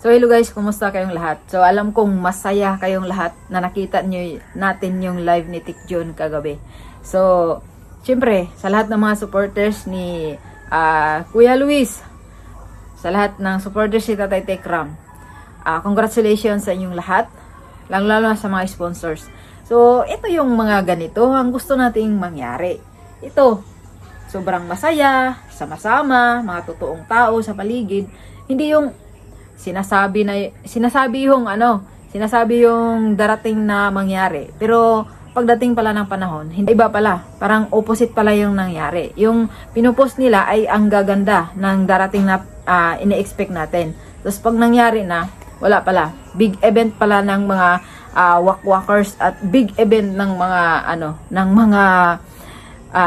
So hello guys, kumusta kayong lahat? So alam kong masaya kayong lahat na nakita natin yung live ni Tik John kagabi. So syempre, sa lahat ng mga supporters ni Kuya Luis, sa lahat ng supporters ni Tatay Tekram, congratulations sa inyong lahat, lalo na sa mga sponsors. So ito yung mga ganito ang gusto nating mangyari. Ito, sobrang masaya, sama-sama, mga totoong tao sa paligid. Hindi yung sinasabi yung darating na mangyari. Pero pagdating pala ng panahon, hindi iba pala. Parang opposite pala yung nangyari. Yung pinupost nila ay ang gaganda ng darating na ine-expect natin. Tapos pag nangyari na, wala pala. Big event pala ng mga wakwakers at big event ng mga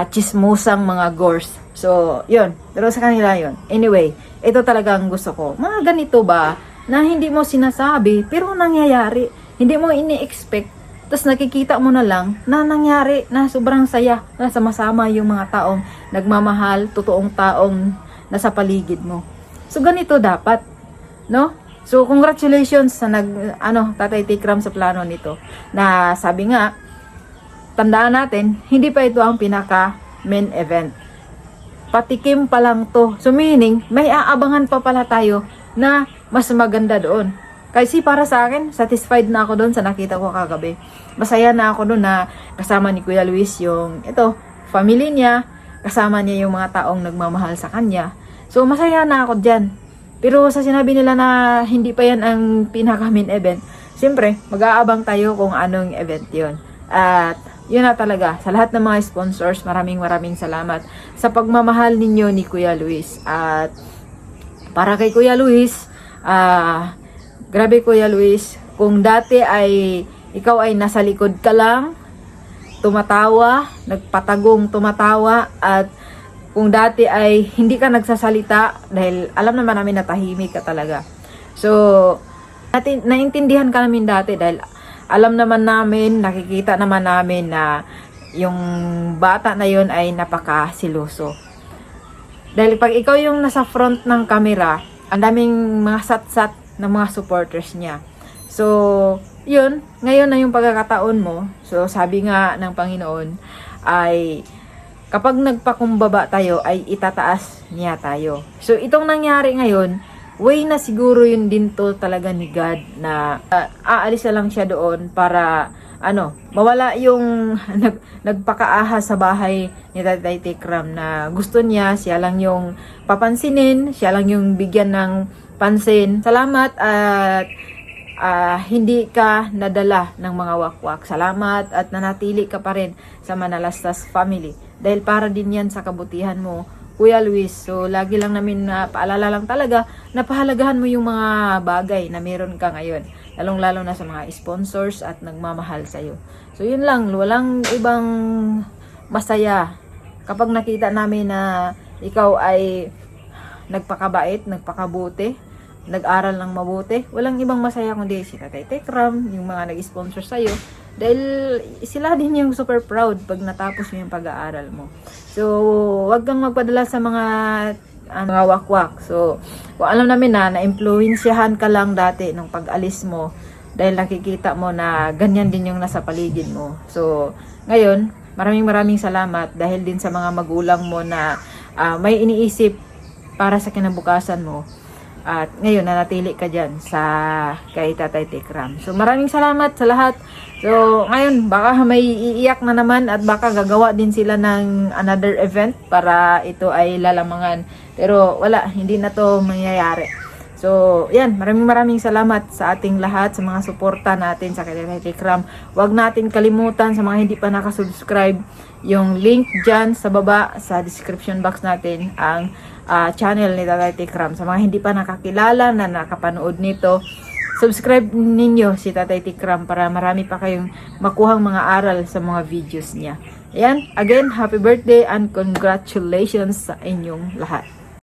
chismosang mga gores. So, yun. Pero sa kanila yun. Anyway, ito talagang gusto ko. Mga ganito ba na hindi mo sinasabi pero nangyayari. Hindi mo ini-expect. Tapos nakikita mo na lang na nangyari na sobrang saya na sama-sama yung mga taong nagmamahal, totoong taong nasa paligid mo. So, ganito dapat. No? So, congratulations sa Tatay Tekram sa plano nito. Na sabi nga, tandaan natin, hindi pa ito ang pinaka main event. Patikim pa lang to. So meaning, may aabangan pa pala tayo na mas maganda doon. Kasi para sa akin, satisfied na ako doon sa nakita ko kagabi. Masaya na ako doon na kasama ni Kuya Luis yung family niya, kasama niya yung mga taong nagmamahal sa kanya. So masaya na ako dyan. Pero sa sinabi nila na hindi pa yan ang pinaka main event, siyempre, mag-aabang tayo kung anong event yon. At yun na talaga, sa lahat ng mga sponsors, maraming salamat sa pagmamahal ninyo ni Kuya Luis. At para kay Kuya Luis, grabe Kuya Luis, kung dati ay ikaw ay nasa likod ka lang, tumatawa, nagpatagong tumatawa, at kung dati ay hindi ka nagsasalita dahil alam naman namin na tahimik ka talaga. So, naintindihan ka namin dati dahil alam naman namin, nakikita naman namin na yung bata na yun ay napakasiloso. Dahil pag ikaw yung nasa front ng camera, ang daming mga sat-sat ng mga supporters niya. So, yun, ngayon na yung pagkakataon mo. So, sabi nga ng Panginoon ay kapag nagpakumbaba tayo ay itataas niya tayo. So, itong nangyari ngayon, way na siguro yun din to talaga ni God na aalis na lang siya doon para mawala yung nagpakaaha sa bahay ni Tatay Tekram na gusto niya, siya lang yung papansinin, siya lang yung bigyan ng pansin. Salamat at hindi ka nadala ng mga wakwak. Salamat at nanatili ka pa rin sa Manalastas family dahil para din yan sa kabutihan mo, Kuya Luis. So, lagi lang namin paalala lang talaga na pahalagahan mo yung mga bagay na meron ka ngayon. Lalong-lalo na sa mga sponsors at nagmamahal sa'yo. So, yun lang. Walang ibang masaya kapag nakita namin na ikaw ay nagpakabait, nagpakabuti, nag-aral ng mabuti. Walang ibang masaya kundi si Tatay Tekram, yung mga nag-sponsor sa'yo. Dahil sila din yung super proud pag natapos mo yung pag-aaral mo. So, wag kang magpadala sa mga wakwak. So, kung alam namin na-influensyahan ka lang dati nung pag-alis mo dahil nakikita mo na ganyan din yung nasa paligid mo. So, ngayon, maraming salamat dahil din sa mga magulang mo na may iniisip para sa kinabukasan mo. At ngayon, nanatili ka dyan kay Tatay Tekram. So, maraming salamat sa lahat. So, ngayon, baka may iiyak na naman at baka gagawa din sila ng another event para ito ay lalamangan. Pero, wala, hindi na to mangyayari. So, yan, maraming salamat sa ating lahat, sa mga suporta natin sa Tatay Tekram. Huwag natin kalimutan sa mga hindi pa nakasubscribe, yung link dyan sa baba, sa description box natin, ang channel ni Tatay Tekram. Sa mga hindi pa nakakilala na nakapanood nito, subscribe ninyo si Tatay Tekram para marami pa kayong makuhang mga aral sa mga videos niya. Ayan, again, happy birthday and congratulations sa inyong lahat.